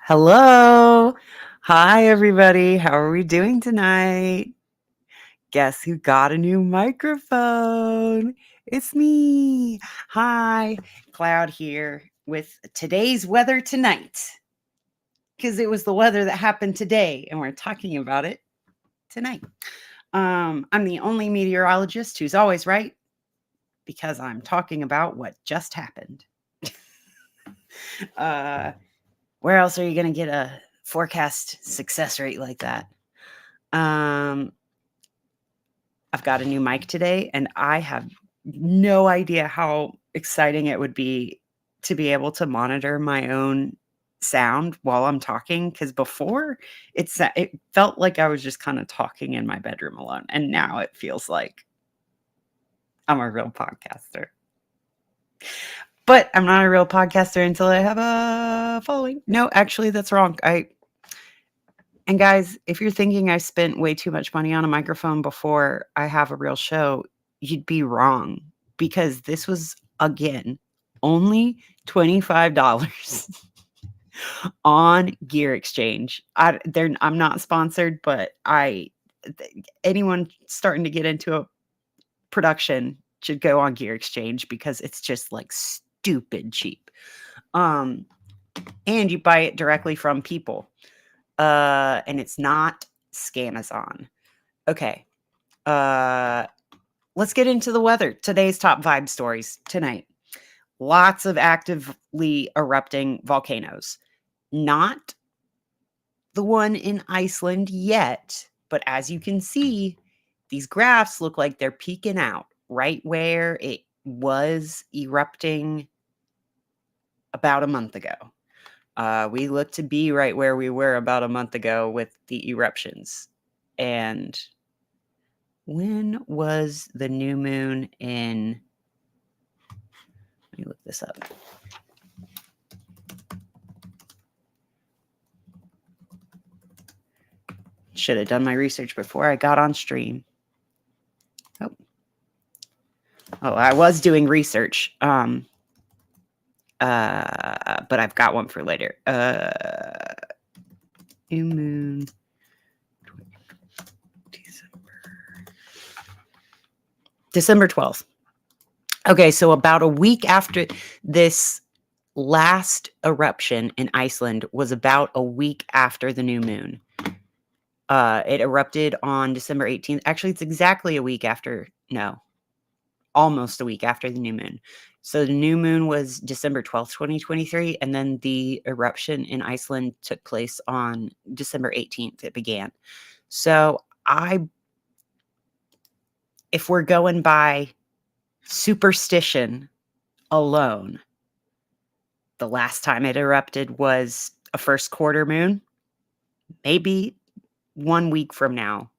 Hello. Hi, everybody. How are we doing tonight? Guess who got a new microphone? It's me. Hi, Cloud here with today's weather tonight. Because it was the weather that happened today, and we're talking about it tonight. I'm the only meteorologist who's always right because I'm talking about what just happened. Where else are you going to get a forecast success rate like that? I've got a new mic today, and I have no idea how exciting it would be to be able to monitor my own sound while I'm talking. Because before it felt like I was just kind of talking in my bedroom alone, and now it feels like I'm a real podcaster. But I'm not a real podcaster until I have a following. No, actually, that's wrong. And guys, if you're thinking I spent way too much money on a microphone before I have a real show, you'd be wrong, because this was, again, only $25 on Gear Exchange. I'm not sponsored, but anyone starting to get into a production should go on Gear Exchange because it's just like stupid cheap. And you buy it directly from people. And it's not Scamazon. Okay. Let's get into the weather. Today's top vibe stories tonight. Lots of actively erupting volcanoes. Not the one in Iceland yet, but as you can see, these graphs look like they're peeking out right where it was erupting about a month ago. We look to be right where we were about a month ago with the eruptions. And when was the new moon in? Let me look this up. Should have done my research before I got on stream. Oh, I was doing research. But I've got one for later. New moon. December 12th. Okay, so about a week after this last eruption in Iceland was about a week after the new moon. It erupted on December 18th. Actually, it's exactly a week after. No, almost a week after the new moon. So the new moon was December 12th, 2023. And then the eruption in Iceland took place on December 18th. It began. So if we're going by superstition alone, the last time it erupted was a first quarter moon. Maybe 1 week from now.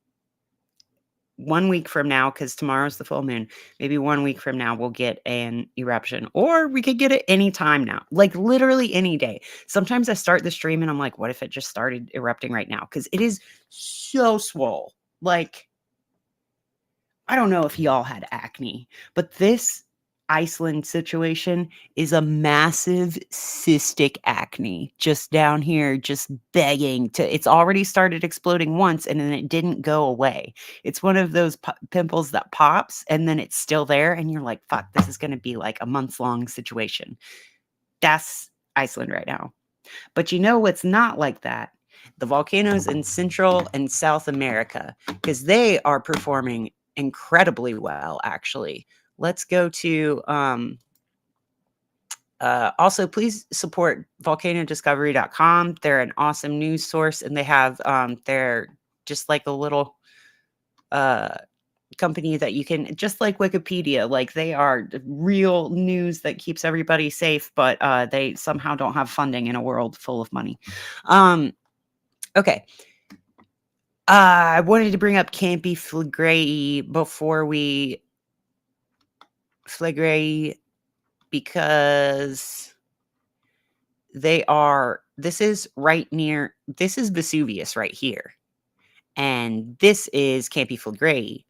1 week from now, because tomorrow's the full moon. Maybe 1 week from now, we'll get an eruption. Or we could get it any time now. Like literally any day. Sometimes I start the stream and I'm like, what if it just started erupting right now? Because it is so swole. Like, I don't know if y'all had acne, but this Iceland situation is a massive cystic acne just down here, just begging to. It's already started exploding once and then it didn't go away. It's one of those pimples that pops and then it's still there and you're like, fuck, this is going to be like a months-long situation. That's Iceland right now. But you know what's not like that? The volcanoes in Central and South America, because they are performing incredibly well, actually. Let's go to also please support volcanodiscovery.com. They're an awesome news source, and they have they're just like a little company that you can, just like Wikipedia, like they are real news that keeps everybody safe, but they somehow don't have funding in a world full of money. Okay. I wanted to bring up Campy Flagrei before we because this is Vesuvius right here. And this is Campy Flagrei.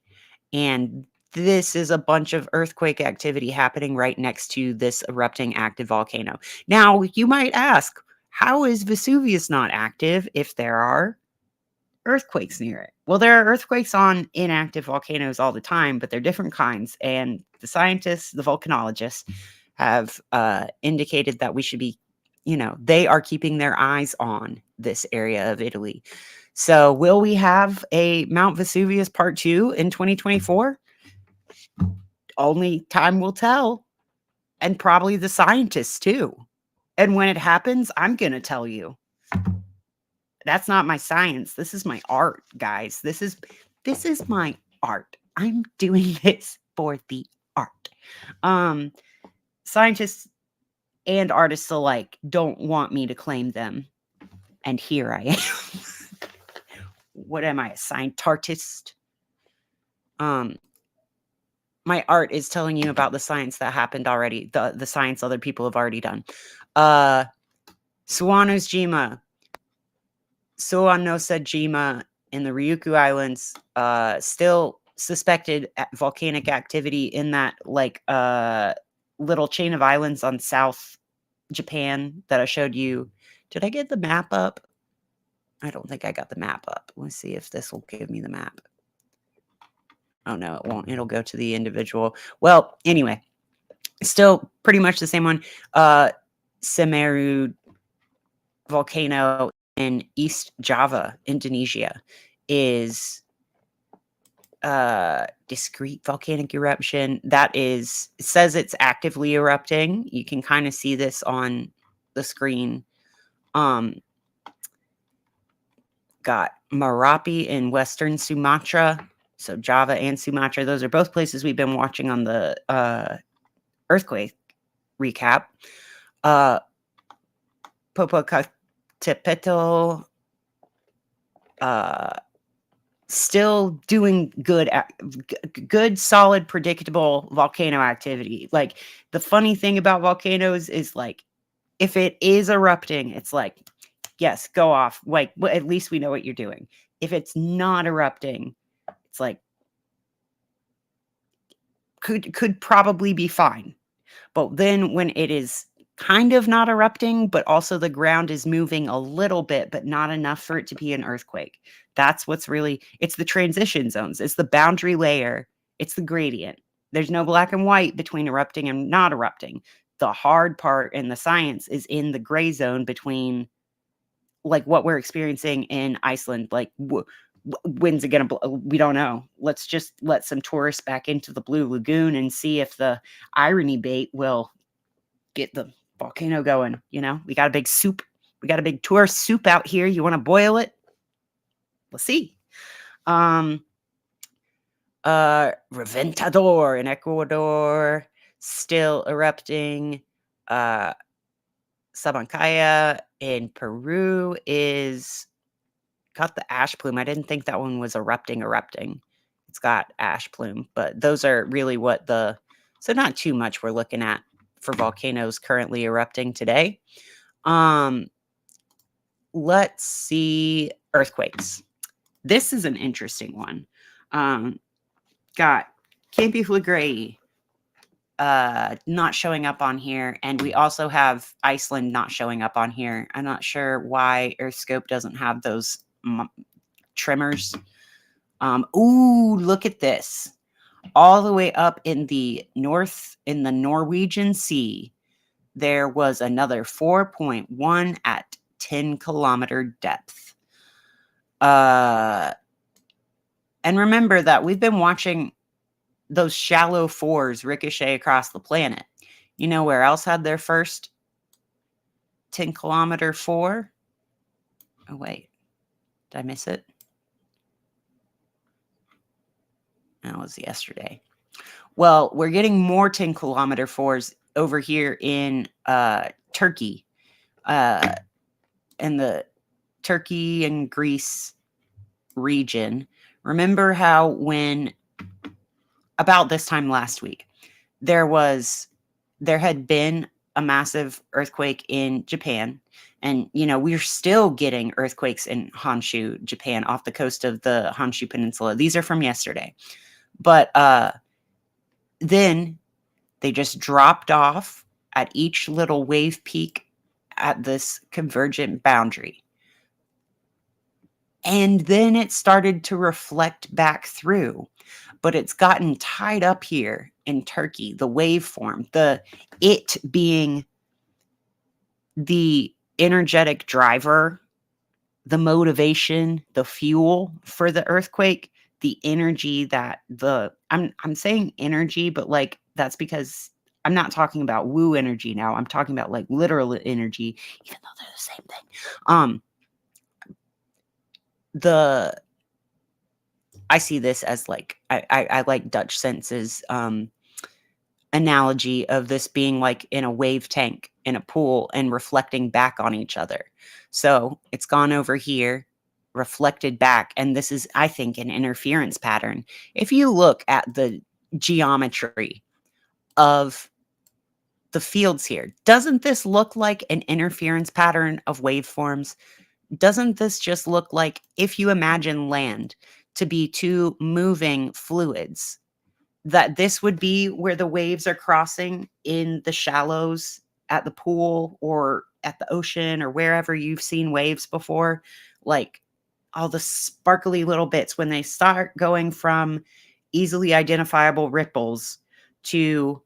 And this is a bunch of earthquake activity happening right next to this erupting active volcano. Now, you might ask, How is Vesuvius not active if there are earthquakes near it? Well, there are earthquakes on inactive volcanoes all the time, but they're different kinds. And the scientists, the volcanologists, have indicated that we should be, they are keeping their eyes on this area of Italy. So, will we have a Mount Vesuvius Part 2 in 2024? Only time will tell. And probably the scientists too. And when it happens, I'm going to tell you. That's not my science. This is my art, guys. This is my art. I'm doing this for the art. Scientists and artists alike don't want me to claim them. And here I am. What am I, a scientist? My art is telling you about the science that happened already, the science other people have already done. Suwano's Jima, Suwanosa Jima in the Ryukyu Islands, still suspected volcanic activity in that little chain of islands on South Japan that I showed you. Did I get the map up? I don't think I got the map up. Let's see if this will give me the map. Oh, no, it won't. It'll go to the individual. Well, anyway, still pretty much the same one. Semeru volcano in East Java, Indonesia, is discrete volcanic eruption. That is, it says it's actively erupting. You can kind of see this on the screen. Got Merapi in Western Sumatra. So Java and Sumatra, those are both places we've been watching on the earthquake recap. Popocatépetl, still doing good, solid, predictable volcano activity. Like, the funny thing about volcanoes is, like, if it is erupting, it's like, yes, go off. Like, well, at least we know what you're doing. If it's not erupting, it's like, could probably be fine. But then when it is kind of not erupting, but also the ground is moving a little bit, but not enough for it to be an earthquake. That's what's really, it's the transition zones. It's the boundary layer. It's the gradient. There's no black and white between erupting and not erupting. The hard part in the science is in the gray zone between, like, what we're experiencing in Iceland. Like, when's it gonna blow? We don't know. Let's just let some tourists back into the Blue Lagoon and see if the irony bait will get the volcano going. We got a big soup. We got a big tourist soup out here. You want to boil it? Let's see. Reventador in Ecuador, still erupting. Sabancaya in Peru is got the ash plume. I didn't think that one was erupting. It's got ash plume, but those are really so not too much we're looking at for volcanoes currently erupting today. Let's see, earthquakes. This is an interesting one. Got Campi Flegrei not showing up on here, and we also have Iceland not showing up on here. I'm not sure why Earthscope doesn't have those trimmers. Ooh, look at this. All the way up in the north, in the Norwegian Sea, there was another 4.1 at 10-kilometer depth. And remember that we've been watching those shallow fours ricochet across the planet. You know where else had their first 10-kilometer four? Oh, wait. Did I miss it? That was yesterday. Well, we're getting more 10-kilometer fours over here in Turkey. In the Turkey and Greece region. Remember how when about this time last week, there had been a massive earthquake in Japan. And, we're still getting earthquakes in Honshu, Japan, off the coast of the Honshu Peninsula. These are from yesterday. But then they just dropped off at each little wave peak at this convergent boundary. And then it started to reflect back through, but it's gotten tied up here in Turkey, the waveform, it being the energetic driver, the motivation, the fuel for the earthquake, the energy that I'm saying energy, but like that's because I'm not talking about woo energy now. I'm talking about like literal energy, even though they're the same thing. The I see this as like I like Dutch Sense's analogy of this being like in a wave tank in a pool and reflecting back on each other. So it's gone over here, reflected back, and this is, I think, an interference pattern. If you look at the geometry of the fields here, doesn't this look like an interference pattern of waveforms? Doesn't this just look like, if you imagine land to be two moving fluids, that this would be where the waves are crossing in the shallows at the pool or at the ocean or wherever you've seen waves before? Like all the sparkly little bits, when they start going from easily identifiable ripples to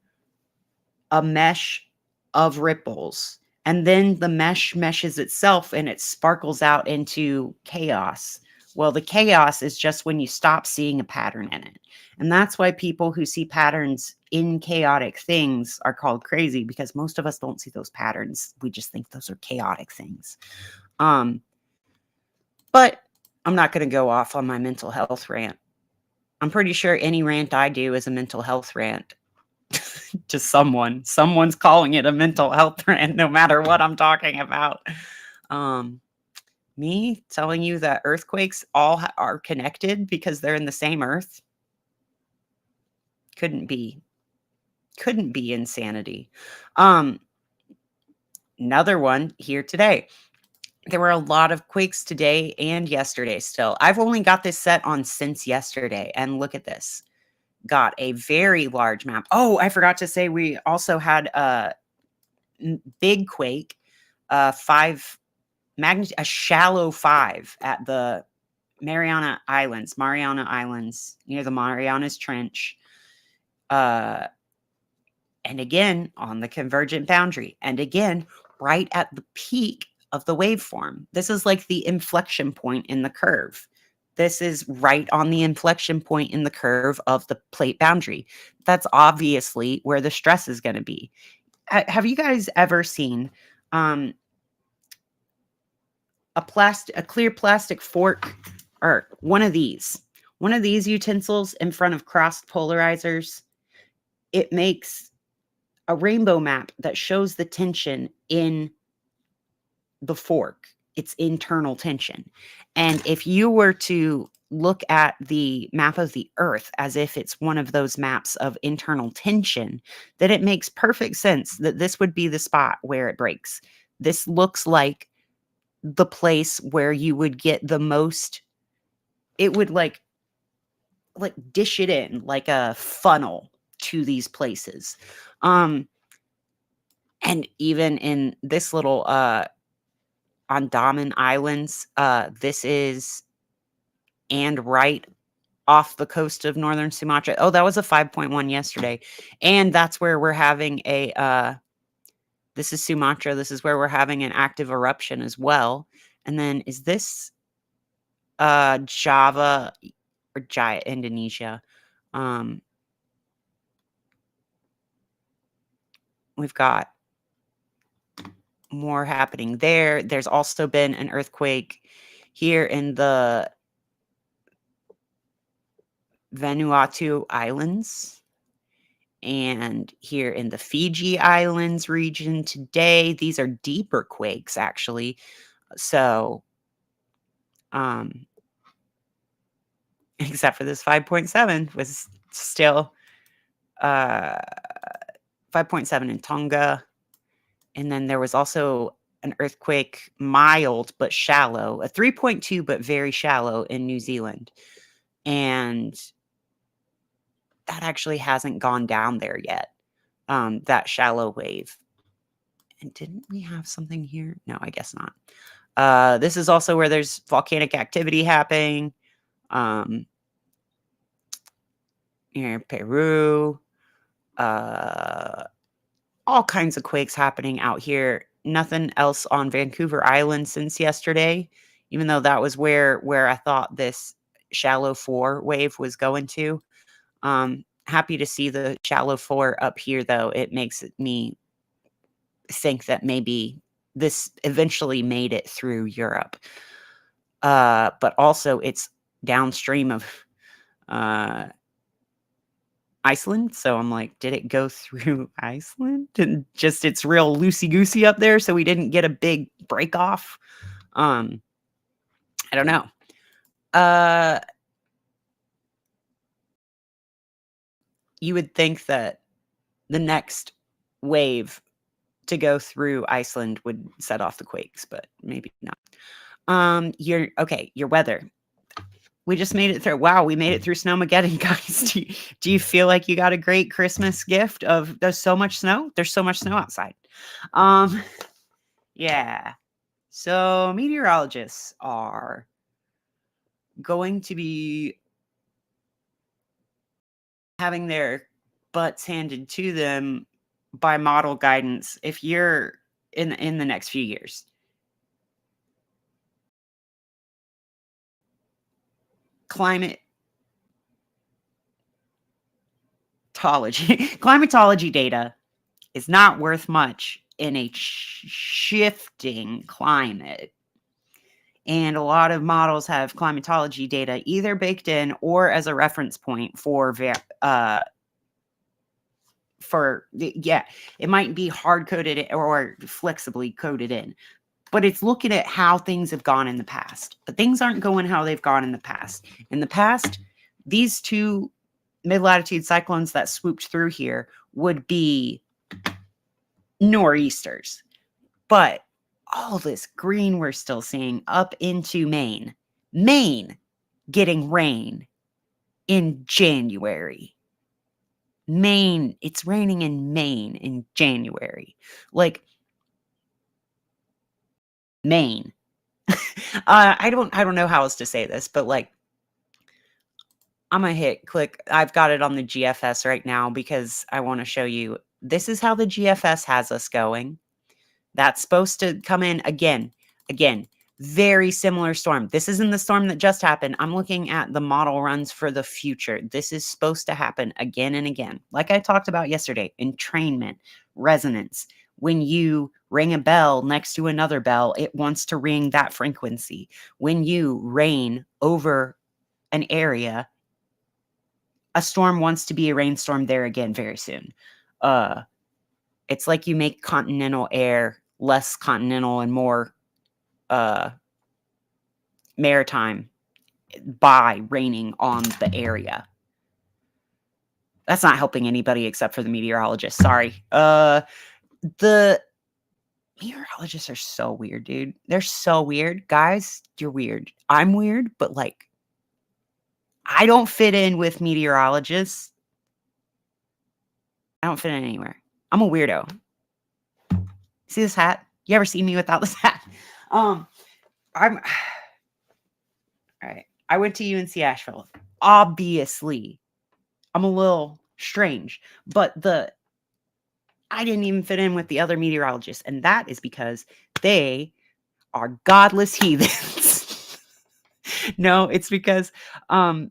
a mesh of ripples, and then the mesh meshes itself and it sparkles out into chaos. Well, the chaos is just when you stop seeing a pattern in it. And that's why people who see patterns in chaotic things are called crazy, because most of us don't see those patterns. We just think those are chaotic things. But I'm not going to go off on my mental health rant. I'm pretty sure any rant I do is a mental health rant. To someone. Someone's calling it a mental health rant, no matter what I'm talking about. Me telling you that earthquakes all are connected because they're in the same earth couldn't be insanity. Another one here today. There were a lot of quakes today and yesterday still. I've only got this set on since yesterday, and look at this. Got a very large map. Oh, I forgot to say we also had a big quake, 5 magnitude, a shallow 5 at the Mariana Islands near the Marianas Trench. And again, on the convergent boundary. And again, right at the peak of the waveform. This is like the inflection point in the curve. This is right on the inflection point in the curve of the plate boundary. That's obviously where the stress is going to be. Have you guys ever seen a clear plastic fork, or one of these utensils in front of crossed polarizers? It makes a rainbow map that shows the tension in the fork, its internal tension. And if you were to look at the map of the earth as if it's one of those maps of internal tension, then it makes perfect sense that this would be the spot where it breaks. This looks like the place where you would get the most. It would like dish it in like a funnel to these places. And even in this little Andaman Islands, this is, and right off the coast of northern Sumatra. Oh, that was a 5.1 yesterday. And that's where we're having this is Sumatra. This is where we're having an active eruption as well. And then is this Java or Jaya, Indonesia? We've got more happening there. There's also been an earthquake here in the Vanuatu Islands and here in the Fiji Islands region today. These are deeper quakes, actually. So, except for this 5.7 was still 5.7 in Tonga. And then there was also an earthquake, mild but shallow, a 3.2 but very shallow in New Zealand. And that actually hasn't gone down there yet, that shallow wave. And didn't we have something here? No, I guess not. This is also where there's volcanic activity happening. Here in Peru. All kinds of quakes happening out here. Nothing else on Vancouver Island since yesterday, even though that was where I thought this shallow 4 wave was going to. Happy to see the shallow 4 up here, though. It makes me think that maybe this eventually made it through Europe. But also it's downstream of Iceland, so I'm like, did it go through Iceland? And just it's real loosey-goosey up there, so we didn't get a big break off. I don't know. You would think that the next wave to go through Iceland would set off the quakes, but maybe not. Your weather. We just made it through. Wow, we made it through Snowmageddon, guys. Do you feel like you got a great Christmas gift of there's so much snow? There's so much snow outside. Yeah. So meteorologists are going to be having their butts handed to them by model guidance if you're in the next few years. Climatology data is not worth much in a shifting climate. And a lot of models have climatology data either baked in or as a reference point it might be hard coded or flexibly coded in, but it's looking at how things have gone in the past. But things aren't going how they've gone in the past. In the past, these 2 mid-latitude cyclones that swooped through here would be nor'easters. But all this green we're still seeing up into Maine. Maine getting rain in January. Maine, it's raining in Maine in January. Like Maine. I don't know how else to say this, but like I'm gonna hit click. I've got it on the GFS right now because I want to show you. This is how the GFS has us going. That's supposed to come in again, very similar storm. This isn't the storm that just happened. I'm looking at the model runs for the future. This is supposed to happen again and again. Like I talked about yesterday, entrainment, resonance. When you ring a bell next to another bell, it wants to ring that frequency. When you rain over an area, a storm wants to be a rainstorm there again very soon. It's like you make continental air less continental and more maritime by raining on the area. That's not helping anybody except for the meteorologist. Sorry. The meteorologists are so weird, dude. They're so weird. Guys, you're weird. I'm weird, but like, I don't fit in with meteorologists. I don't fit in anywhere. I'm a weirdo. See this hat? You ever see me without this hat? I'm all right. I went to UNC Asheville. Obviously, I'm a little strange, but I didn't even fit in with the other meteorologists, and that is because they are godless heathens. No, it's because a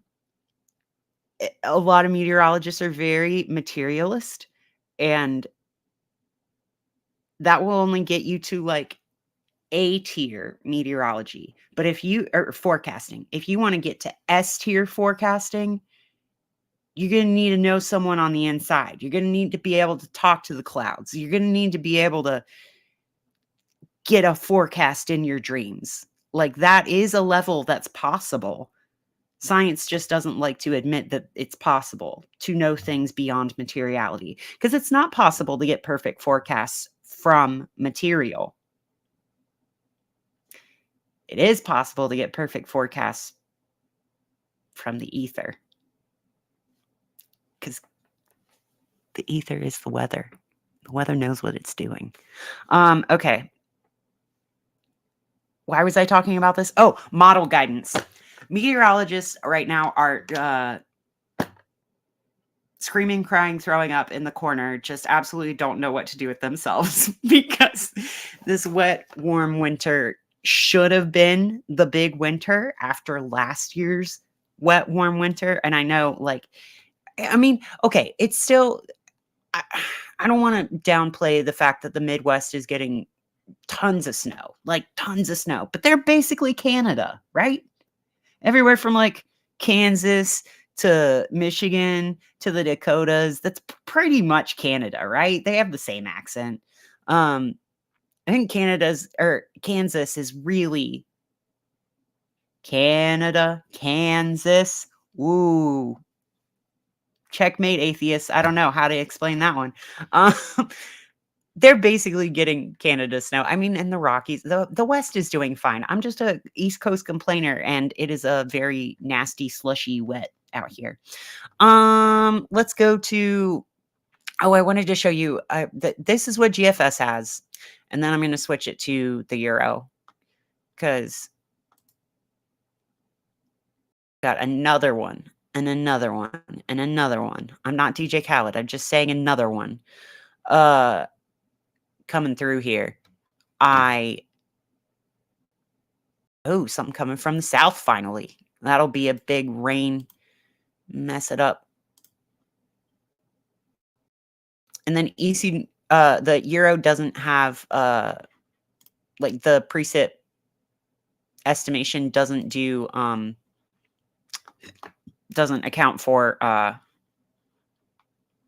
lot of meteorologists are very materialist, and that will only get you to like A tier meteorology. But if you are forecasting, if you want to get to S tier forecasting, you're going to need to know someone on the inside. You're going to need to be able to talk to the clouds. You're going to need to be able to get a forecast in your dreams. Like that is a level that's possible. Science just doesn't like to admit that it's possible to know things beyond materiality because it's not possible to get perfect forecasts from material. It is possible to get perfect forecasts from the ether because the ether is the weather. The weather knows what it's doing. Okay. Why was I talking about this? Oh, model guidance. Meteorologists right now are screaming, crying, throwing up in the corner, just absolutely don't know what to do with themselves because this wet, warm winter should have been the big winter after last year's wet, warm winter. And I know, like, I mean, okay, it's still, I, I don't want to downplay the fact that the Midwest is getting tons of snow, like tons of snow, but they're basically Canada, right? Everywhere from like Kansas to Michigan to the Dakotas, that's pretty much Canada, right? They have the same accent. Um, I think Kansas is really Canada, Kansas. Ooh, checkmate atheists. I don't know how to explain that one. Um, they're basically getting Canada snow. I mean, in the Rockies, the West is doing fine. I'm just a East Coast complainer, and it is a very nasty, slushy wet out here. Let's go to. Oh, I wanted to show you that this is what GFS has, and then I'm going to switch it to the Euro because got another one and another one and another one. I'm not DJ Khaled. I'm just saying another one. Coming through here. Oh, something coming from the south finally. That'll be a big rain. Mess it up. And then the Euro doesn't have like the preset estimation doesn't do doesn't account for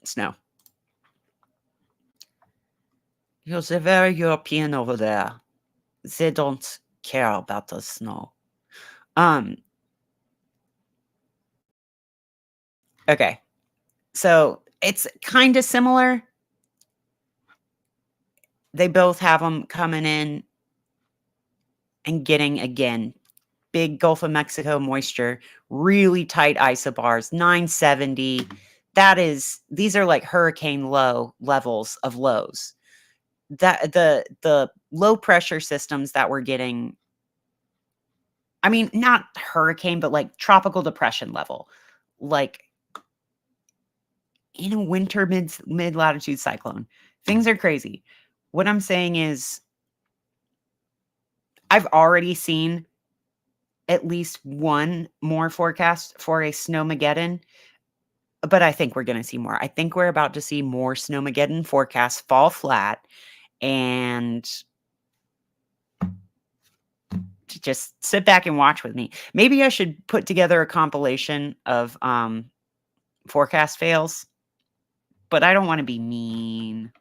snow. Because they're very European over there. They don't care about the snow. Okay. So it's kind of similar. They both have them coming in and getting, again, big Gulf of Mexico moisture, really tight isobars, 970. These are like hurricane low levels of lows. That the low pressure systems that we're getting, I mean, not hurricane, but like tropical depression level, like in a winter mid latitude cyclone. Things are crazy. What I'm saying is I've already seen at least one more forecast for a snowmageddon, but I think we're going to see more. I think we're about to see more snowmageddon forecasts fall flat, and just sit back and watch with me. Maybe I should put together a compilation of forecast fails, but I don't want to be mean.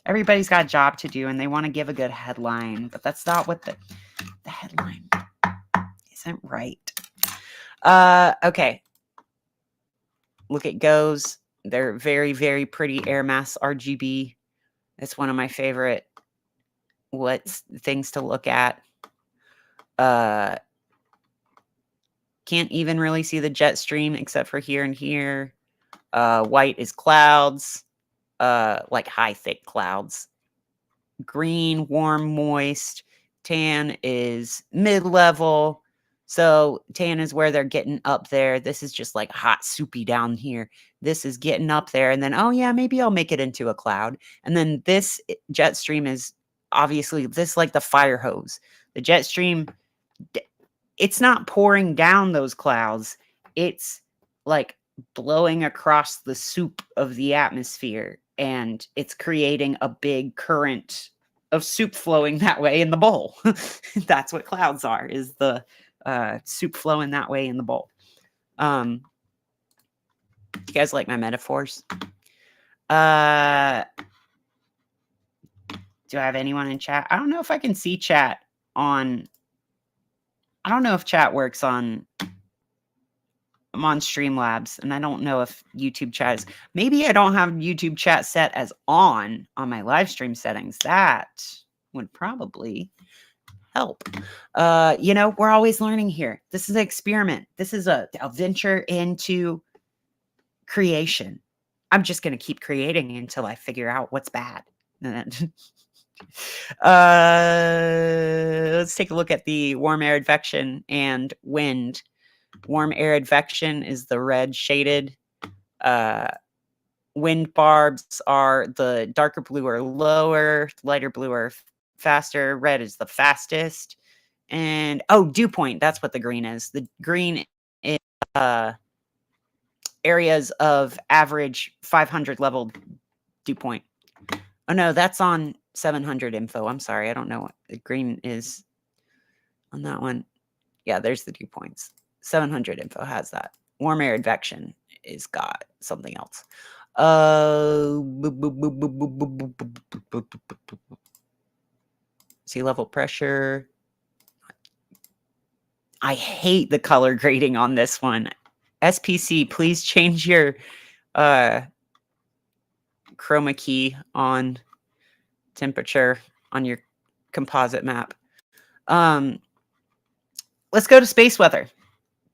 Everybody's got a job to do and they want to give a good headline, but that's not what the headline isn't right. Okay. Look at GOES. They're very, very pretty air mass RGB. It's one of my favorite things to look at. Can't even really see the jet stream except for here and here. White is clouds, like high, thick clouds. Green, warm, moist. Tan is mid-level. So tan is where they're getting up there. This is just like hot, soupy down here. This is getting up there. And then, oh yeah, maybe I'll make it into a cloud. And then this jet stream is obviously this like the fire hose. The jet stream, it's not pouring down those clouds. It's like blowing across the soup of the atmosphere. And it's creating a big current of soup flowing that way in the bowl. That's what clouds are, is the soup flowing that way in the bowl. You guys like my metaphors? Do I have anyone in chat? I don't know if I can see chat on... I don't know if chat works on... I'm on Streamlabs, and I don't know if YouTube chat is... Maybe I don't have YouTube chat set as on my live stream settings. That would probably help. We're always learning here. This is an experiment. This is a venture into creation. I'm just gonna keep creating until I figure out what's bad. And then let's take a look at the warm air advection and wind. Warm air advection is the red shaded. Wind barbs are the darker blue are lower, lighter blue are faster, red is the fastest. And dew point, that's what the green is. The green is areas of average 500 level dew point. Oh no, that's on 700 info. I'm sorry, I don't know what the green is on that one. Yeah, there's the dew points. 700 info has that. Warm air advection is got something else. Sea level pressure. I hate the color grading on this one. SPC, please change your chroma key on temperature on your composite map. Let's go to space weather.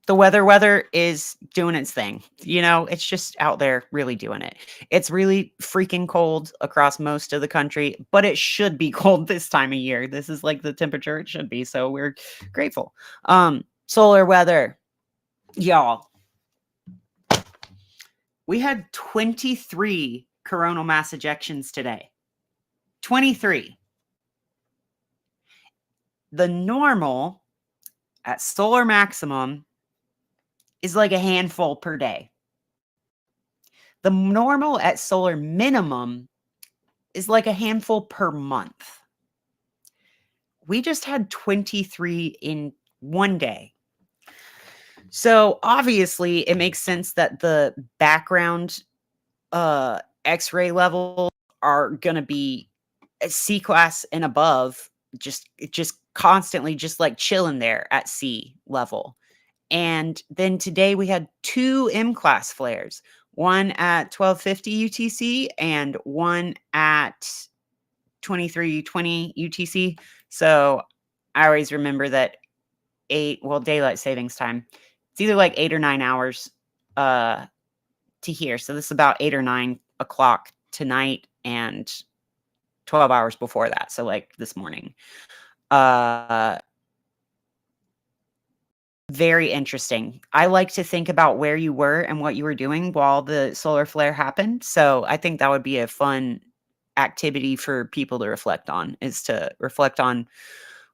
The weather is doing its thing. You know, it's just out there really doing it. It's really freaking cold across most of the country, but it should be cold this time of year. This is like the temperature it should be, so we're grateful. Solar weather. Y'all. We had 23 coronal mass ejections today. 23. The normal at solar maximum is like a handful per day. The normal at solar minimum is like a handful per month. We just had 23 in one day. So obviously it makes sense that the background X-ray levels are going to be C class and above, just constantly just like chilling there at C level. And then today we had 2 M class flares, one at 1250 UTC and one at 2320 UTC. So I always remember that daylight savings time. It's either like 8 or 9 hours to here. So this is about 8 or 9 o'clock tonight and 12 hours before that. So like this morning. Very interesting. I like to think about where you were and what you were doing while the solar flare happened. So I think that would be a fun activity for people to reflect on, is to reflect on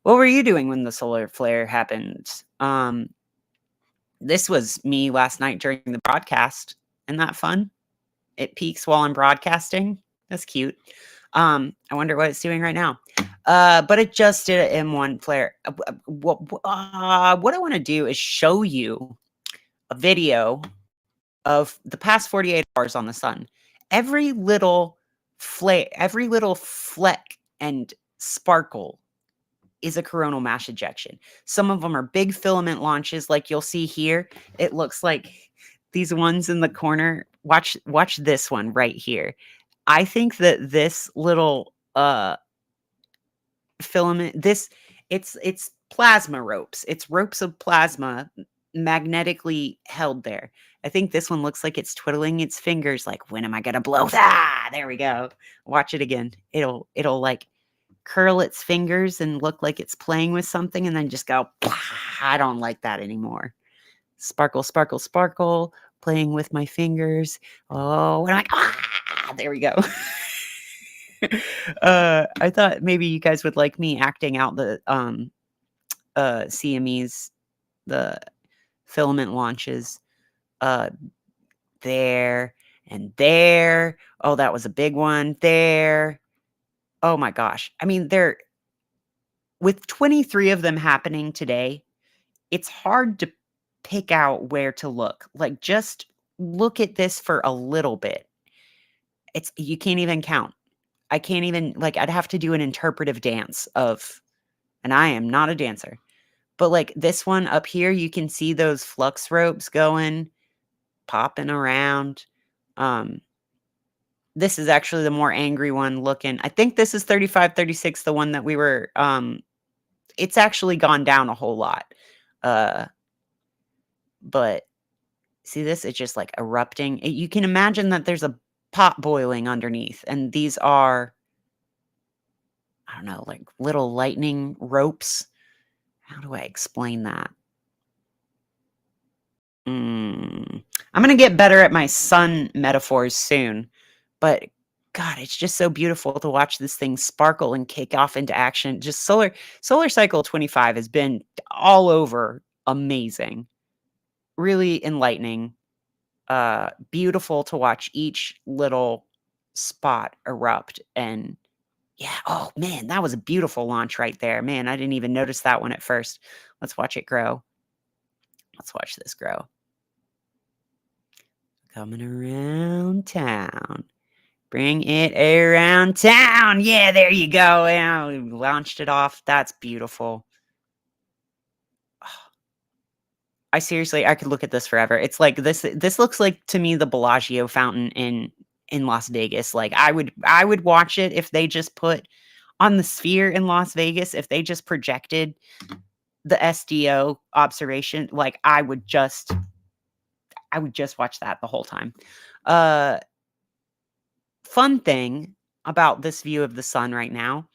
what were you doing when the solar flare happened. This was me last night during the broadcast. Isn't that fun? It peaks while I'm broadcasting. That's cute. I wonder what it's doing right now. But it just did an M1 flare. What I want to do is show you a video of the past 48 hours on the sun. Every little flare, every little fleck and sparkle is a coronal mass ejection. Some of them are big filament launches, like you'll see here. It looks like these ones in the corner. Watch this one right here. I think that this little filament, it's plasma ropes. It's ropes of plasma magnetically held there. I think this one looks like it's twiddling its fingers like, when am I gonna blow that? There we go. Watch it again. It'll like curl its fingers and look like it's playing with something and then just go, I don't like that anymore. Sparkle, sparkle, sparkle, playing with my fingers. Oh, and I'm like, there we go. I thought maybe you guys would like me acting out the CMEs, the filament launches there and there. Oh, that was a big one there. Oh my gosh. I mean, with 23 of them happening today, it's hard to pick out where to look. Like, just look at this for a little bit. You can't even count. I can't even, like, I'd have to do an interpretive dance and I am not a dancer, but like this one up here, you can see those flux ropes going, popping around. This is actually the more angry one looking. I think this is 35, 36, the one that we were, it's actually gone down a whole lot. But see this, it's just like erupting. You can imagine that there's a pot boiling underneath, and these are, I don't know, like little lightning ropes. How do I explain that? I'm gonna get better at my sun metaphors soon, but God, it's just so beautiful to watch this thing sparkle and kick off into action. Just solar cycle 25 has been all over amazing, really enlightening, beautiful to watch each little spot erupt. And yeah, oh man, that was a beautiful launch right there. Man, I didn't even notice that one at first. Let's watch it grow. Let's watch this grow. Coming around town. Bring it around town. Yeah, there you go. Yeah, we launched it off. That's beautiful. I could look at this forever. It's like this looks like to me the Bellagio fountain in Las Vegas. Like I would watch it if they just put on the Sphere in Las Vegas, if they just projected the SDO observation, like I would just watch that the whole time. Uh Fun thing about this view of the sun right now,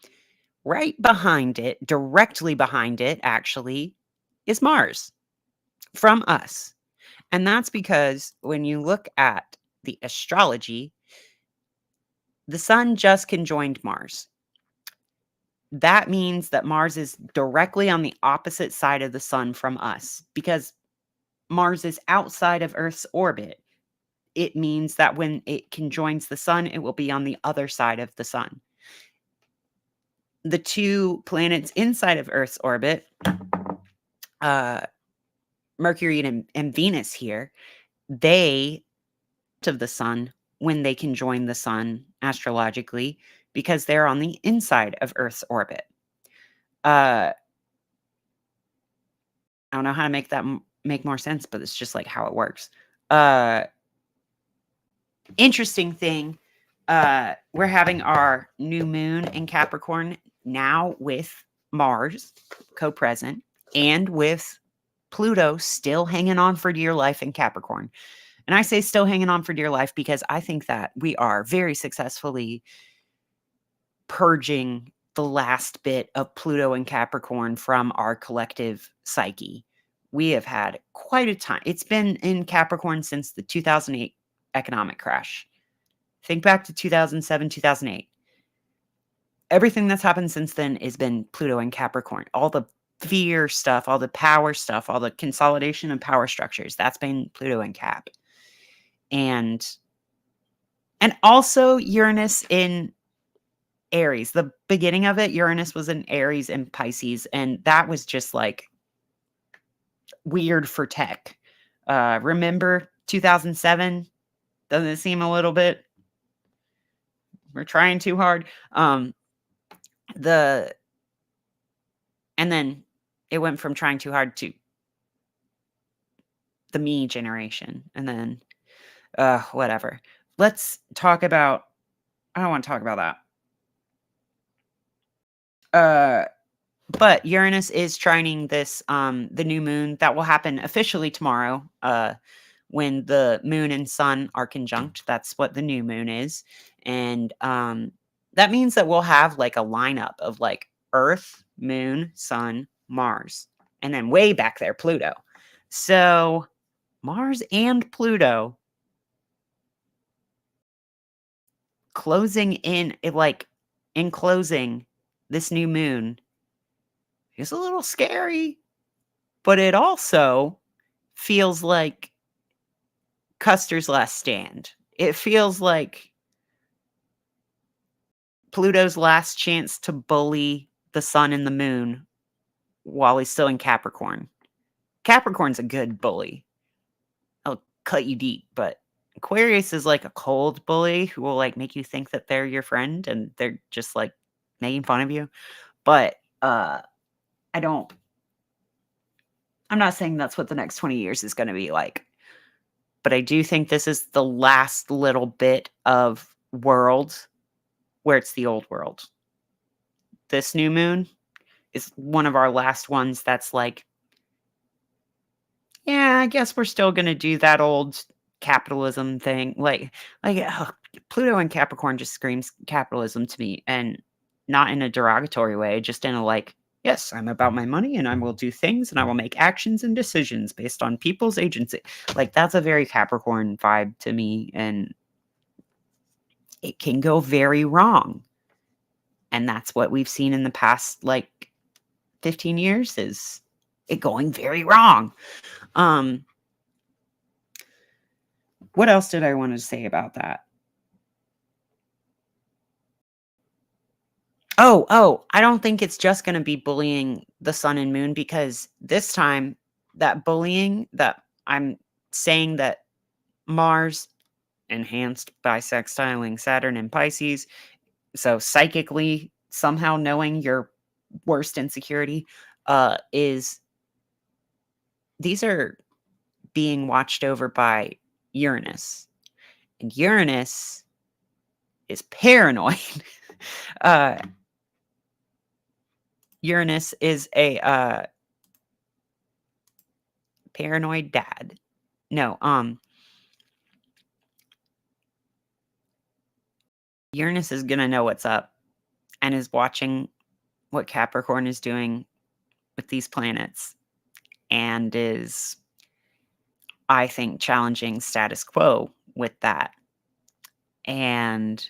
right behind it, directly behind it actually, is Mars from us. And that's because when you look at the astrology, the sun just conjoined Mars. That means that Mars is directly on the opposite side of the sun from us because Mars is outside of Earth's orbit. It means that when it conjoins the sun, it will be on the other side of the sun. The two planets inside of Earth's orbit, uh, Mercury and Venus here, they of the sun when they conjoin the sun astrologically because they're on the inside of Earth's orbit. I don't know how to make that make more sense, but it's just like how it works. Interesting thing. We're having our new moon in Capricorn now with Mars co-present and with Pluto still hanging on for dear life in Capricorn. And I say still hanging on for dear life because I think that we are very successfully purging the last bit of Pluto and Capricorn from our collective psyche. We have had quite a time. It's been in Capricorn since the 2008 economic crash. Think back to 2007, 2008. Everything that's happened since then has been Pluto and Capricorn. All the fear stuff, all the power stuff, all the consolidation of power structures, that's been Pluto and Cap. And also Uranus in Aries. The beginning of it, Uranus was in Aries and Pisces, and that was just like weird for tech. Remember 2007? Doesn't it seem a little bit? We're trying too hard. And then it went from trying too hard to the me generation, and then whatever. Let's talk about. I don't want to talk about that. But Uranus is trining this the new moon that will happen officially tomorrow. When the moon and sun are conjunct, that's what the new moon is, and that means that we'll have like a lineup of like Earth, Moon, Sun, Mars, and then way back there Pluto. So Mars and Pluto closing in it, like in closing this new moon is a little scary, but it also feels like Custer's last stand. It feels like Pluto's last chance to bully the sun and the moon while he's still in Capricorn. Capricorn's a good bully. I'll cut you deep, but Aquarius is like a cold bully who will like make you think that they're your friend and they're just like making fun of you. But I'm not saying that's what the next 20 years is going to be like. But I do think this is the last little bit of world where it's the old world. This new moon is one of our last ones that's like, yeah, I guess we're still going to do that old capitalism thing. Like, oh, Pluto in Capricorn just screams capitalism to me, and not in a derogatory way, just in a like, yes, I'm about my money and I will do things and I will make actions and decisions based on people's agency. Like, that's a very Capricorn vibe to me, and it can go very wrong. And that's what we've seen in the past, like, 15 years is it going very wrong. What else did I want to say about that? Oh, I don't think it's just gonna be bullying the sun and moon, because this time, that bullying that I'm saying that Mars enhanced by sextiling Saturn and Pisces, so psychically somehow knowing your worst insecurity, is these are being watched over by Uranus, and Uranus is paranoid. uh, Uranus is a paranoid dad. No, Uranus is gonna know what's up and is watching what Capricorn is doing with these planets, and is, I think, challenging status quo with that. And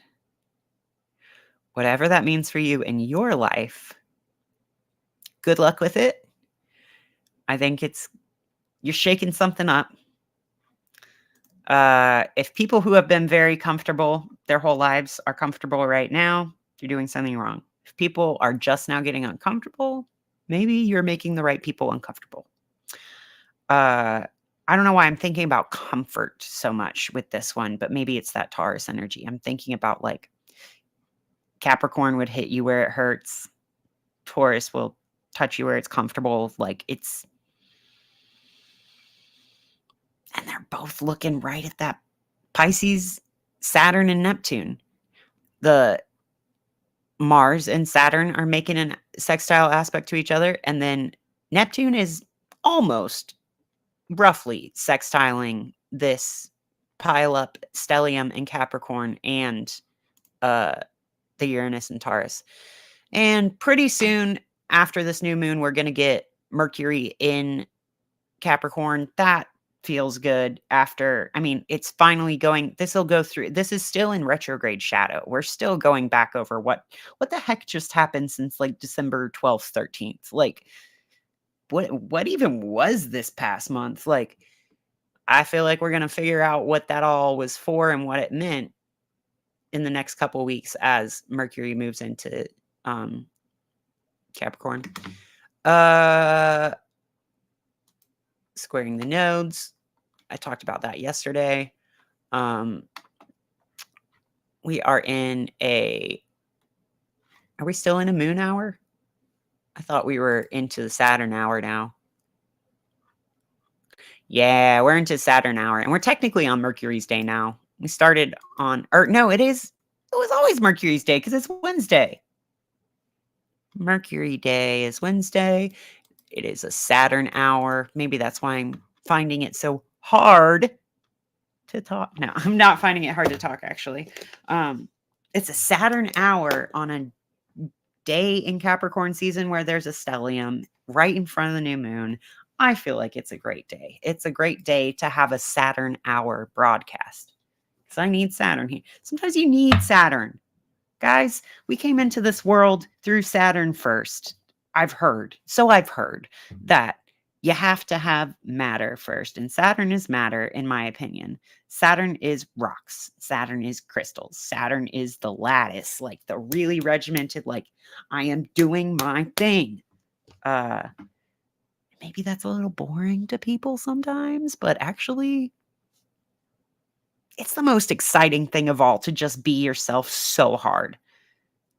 whatever that means for you in your life, good luck with it. I think you're shaking something up. If people who have been very comfortable their whole lives are comfortable right now, you're doing something wrong. If people are just now getting uncomfortable, maybe you're making the right people uncomfortable. I don't know why I'm thinking about comfort so much with this one, but maybe it's that Taurus energy. I'm thinking about, like, Capricorn would hit you where it hurts. Taurus will touch you where it's comfortable. Like, and they're both looking right at that Pisces, Saturn, and Neptune. The Mars and Saturn are making a sextile aspect to each other, and then Neptune is almost roughly sextiling this pile up stellium in Capricorn and the Uranus and Taurus. And pretty soon after this new moon, we're going to get Mercury in Capricorn. That feels good. After, I mean, it's finally going, this will go through, this is still in retrograde shadow. We're still going back over what the heck just happened since, like, December 12th, 13th. Like, what even was this past month? Like, I feel like we're going to figure out what that all was for and what it meant in the next couple weeks as Mercury moves into Capricorn. Squaring the nodes. I talked about that yesterday. We are we still in a moon hour? I thought we were into the Saturn hour now. Yeah, we're into Saturn hour, and we're technically on Mercury's day now. We started on, or no, it was always Mercury's day because it's Wednesday. Mercury day is Wednesday. It is a Saturn hour. Maybe that's why I'm finding it so hard to talk. No, I'm not finding it hard to talk, actually. It's a Saturn hour on a day in Capricorn season where there's a stellium right in front of the new moon. I feel like it's a great day. It's a great day to have a Saturn hour broadcast. Because I need Saturn here. Sometimes you need Saturn. Guys, we came into this world through Saturn first. I've heard that you have to have matter first. And Saturn is matter, in my opinion. Saturn is rocks. Saturn is crystals. Saturn is the lattice, like the really regimented, like, I am doing my thing. Maybe that's a little boring to people sometimes, but actually, it's the most exciting thing of all to just be yourself so hard.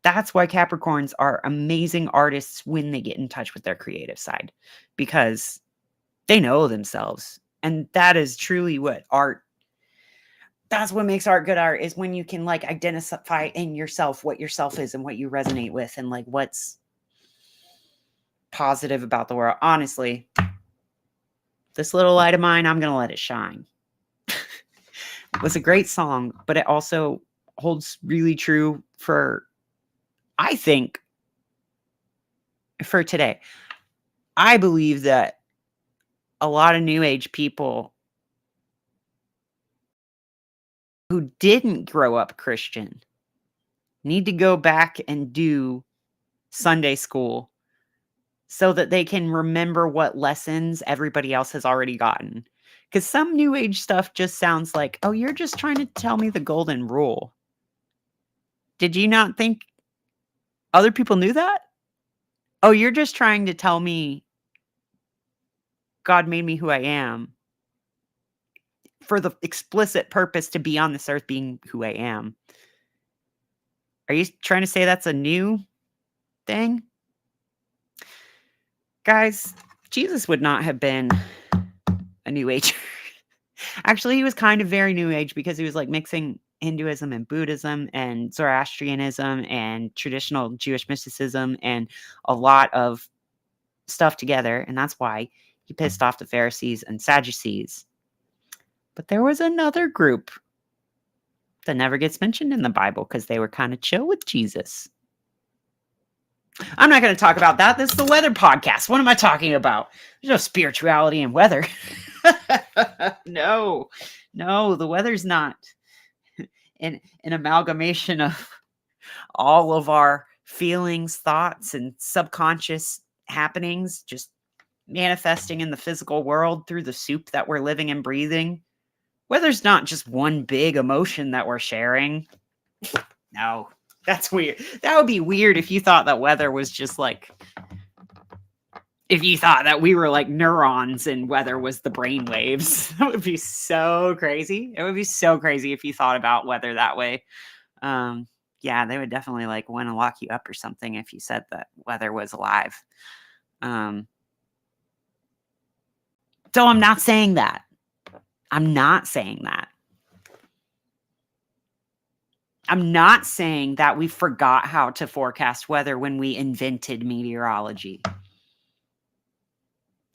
That's why Capricorns are amazing artists when they get in touch with their creative side, because they know themselves. And that is truly what art, that's what makes art good art, is when you can, like, identify in yourself what yourself is and what you resonate with and, like, what's positive about the world. Honestly, this little light of mine, I'm going to let it shine. It was a great song, but it also holds really true for, I think, for today. I believe that a lot of New Age people who didn't grow up Christian need to go back and do Sunday school so that they can remember what lessons everybody else has already gotten. Because some New Age stuff just sounds like, oh, you're just trying to tell me the golden rule. Did you not think other people knew that? Oh, you're just trying to tell me God made me who I am for the explicit purpose to be on this earth being who I am. Are you trying to say that's a new thing? Guys, Jesus would not have been a New Age. Actually, he was kind of very New Age because he was like mixing Hinduism and Buddhism and Zoroastrianism and traditional Jewish mysticism and a lot of stuff together. And that's why he pissed off the Pharisees and Sadducees. But there was another group that never gets mentioned in the Bible because they were kind of chill with Jesus. I'm not going to talk about that. This is the weather podcast. What am I talking about? There's no spirituality in weather. No, the weather's not an amalgamation of all of our feelings, thoughts, and subconscious happenings just manifesting in the physical world through the soup that we're living and breathing. Weather's not just one big emotion that we're sharing. No, that's weird. That would be weird if you thought that weather was just like, if you thought that we were like neurons and weather was the brain waves. That would be so crazy. It would be so crazy if you thought about weather that way. Yeah, they would definitely like want to lock you up or something if you said that weather was alive. So I'm not saying that. I'm not saying that. I'm not saying that we forgot how to forecast weather when we invented meteorology.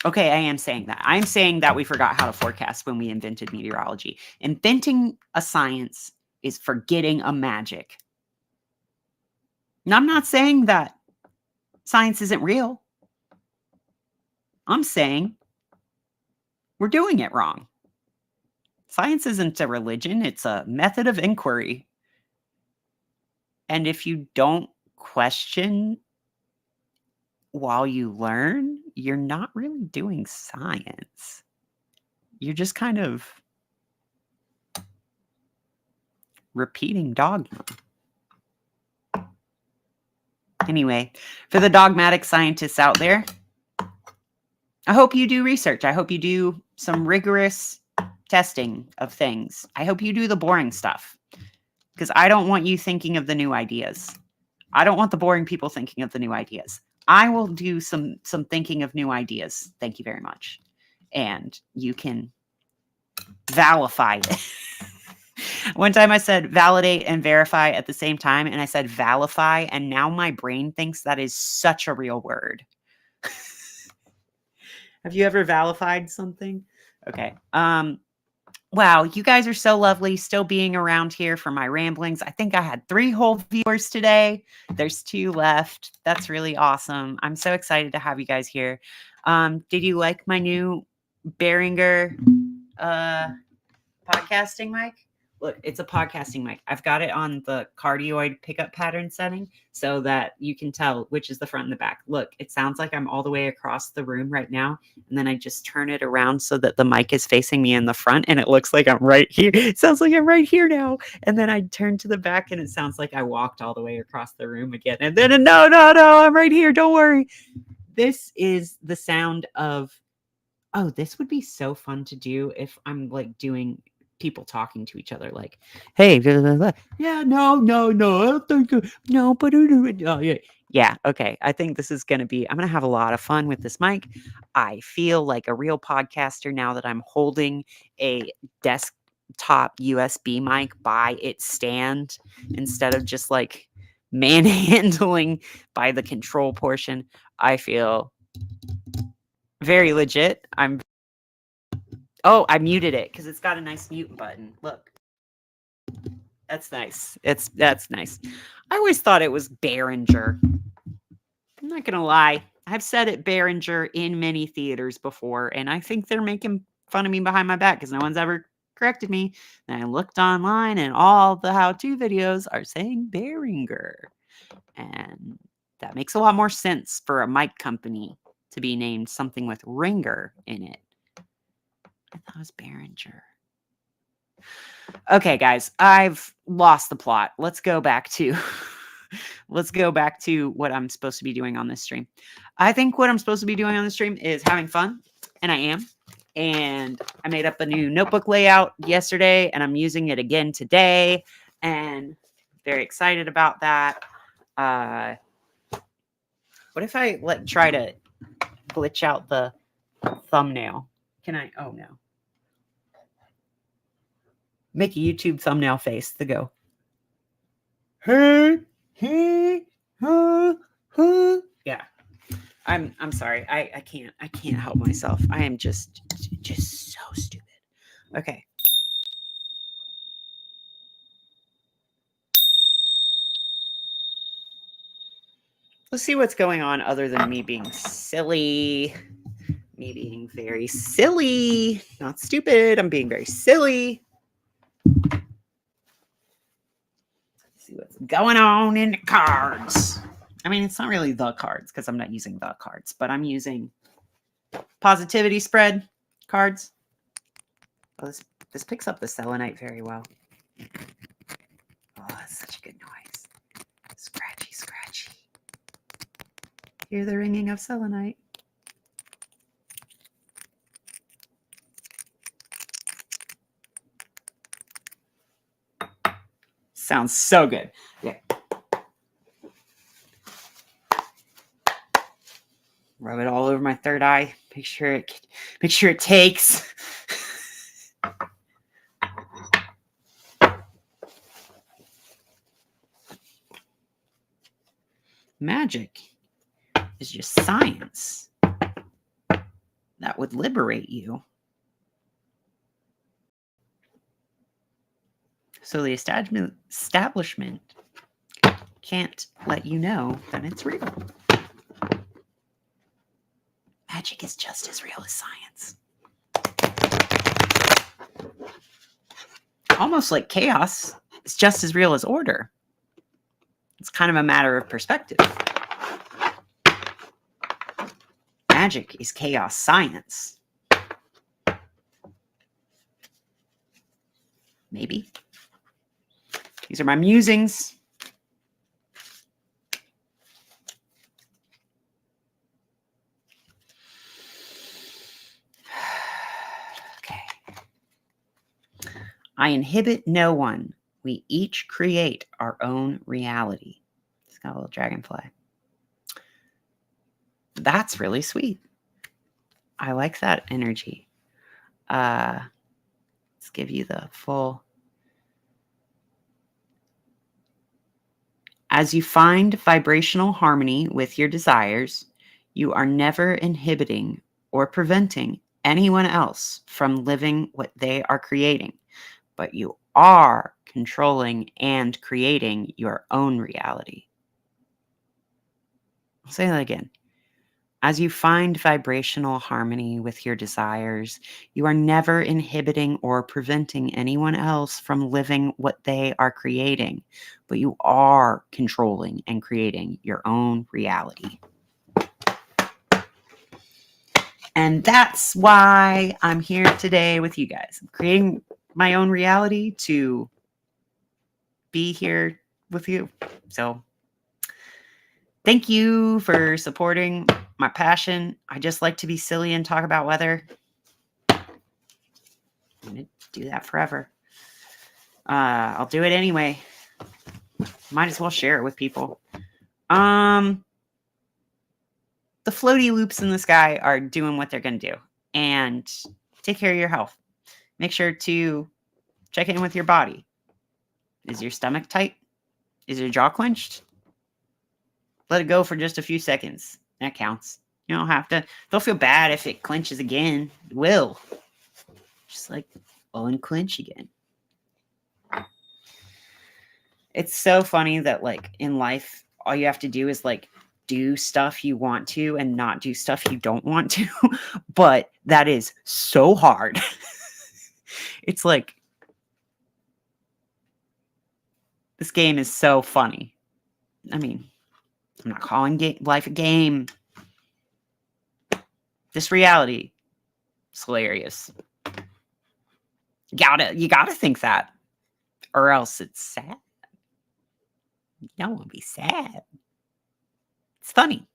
Okay, I am saying that. I'm saying that we forgot how to forecast when we invented meteorology. Inventing a science is forgetting a magic. And I'm not saying that science isn't real. I'm saying we're doing it wrong. Science isn't a religion, it's a method of inquiry. And if you don't question while you learn, you're not really doing science. You're just kind of repeating dogma. Anyway, for the dogmatic scientists out there, I hope you do research. I hope you do some rigorous testing of things. I hope you do the boring stuff because I don't want you thinking of the new ideas. I don't want the boring people thinking of the new ideas. I will do some thinking of new ideas. Thank you very much. And you can validate it. One time I said validate and verify at the same time, and I said valify, and now my brain thinks that is such a real word. Have you ever valified something? Okay. Wow, you guys are so lovely still being around here for my ramblings. I think I had 3 whole viewers today. There's 2 left. That's really awesome. I'm so excited to have you guys here. Did you like my new Behringer podcasting mic? Look, it's a podcasting mic. I've got it on the cardioid pickup pattern setting so that you can tell which is the front and the back. Look, it sounds like I'm all the way across the room right now. And then I just turn it around so that the mic is facing me in the front and it looks like I'm right here. It sounds like I'm right here now. And then I turn to the back and it sounds like I walked all the way across the room again. And then, no, I'm right here. Don't worry. This is the sound of, oh, this would be so fun to do if I'm like doing people talking to each other like, hey, blah, blah, blah. Yeah, no, I don't think, no, but oh, yeah, okay. I think this is going to be, I'm going to have a lot of fun with this mic. I feel like a real podcaster now that I'm holding a desktop USB mic by its stand instead of just like manhandling by the control portion. I feel very legit. Oh, I muted it because it's got a nice mute button. Look. That's nice. That's nice. I always thought it was Behringer. I'm not gonna lie. I've said it Behringer in many theaters before, and I think they're making fun of me behind my back because no one's ever corrected me. And I looked online, and all the how-to videos are saying Behringer, and that makes a lot more sense for a mic company to be named something with ringer in it. I thought it was Behringer. Okay, guys, I've lost the plot. Let's go back to what I'm supposed to be doing on this stream. I think what I'm supposed to be doing on the stream is having fun, and I am. And I made up a new notebook layout yesterday, and I'm using it again today, and very excited about that. What if I try to glitch out the thumbnail? Can I? Oh no. Make a YouTube thumbnail face to go. Hey, hey, yeah. I'm sorry. I can't help myself. I am just so stupid. Okay. Let's see what's going on other than me being silly. Me being very silly. Not stupid. I'm being very silly. Let's see what's going on in the cards. I mean, it's not really the cards because I'm not using the cards, but I'm using positivity spread cards. Oh, this picks up the selenite very well. Oh, that's such a good noise. Scratchy, scratchy. Hear the ringing of selenite. Sounds so good. Yeah. Rub it all over my third eye. Make sure it takes. Magic is just science that would liberate you. So the establishment can't let you know that it's real. Magic is just as real as science. Almost like chaos is just as real as order. It's kind of a matter of perspective. Magic is chaos science. Maybe. These are my musings. Okay. I inhibit no one. We each create our own reality. It's got a little dragonfly. That's really sweet. I like that energy. Let's give you the full. As you find vibrational harmony with your desires, you are never inhibiting or preventing anyone else from living what they are creating, but you are controlling and creating your own reality. I'll say that again. As you find vibrational harmony with your desires, you are never inhibiting or preventing anyone else from living what they are creating, but you are controlling and creating your own reality. And that's why I'm here today with you guys. I'm creating my own reality to be here with you. So thank you for supporting my passion. I just like to be silly and talk about weather. I'm going to do that forever. I'll do it anyway. Might as well share it with people. The floaty loops in the sky are doing what they're going to do. And take care of your health. Make sure to check in with your body. Is your stomach tight? Is your jaw clenched? Let it go for just a few seconds. That counts. You don't have to. Don't feel bad if it clenches again. It will. Just like unclench again. It's so funny that, like, in life, all you have to do is, like, do stuff you want to and not do stuff you don't want to, but that is so hard. It's like this game is so funny. I mean, I'm not calling life a game. This reality is hilarious. You gotta think that, or else it's sad. You don't want to be sad. It's funny.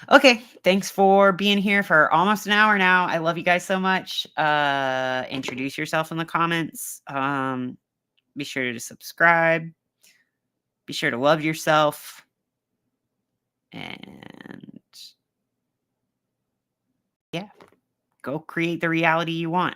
Okay, thanks for being here for almost an hour now. I love you guys so much. Introduce yourself in the comments. Be sure to subscribe. Be sure to love yourself. And yeah, go create the reality you want.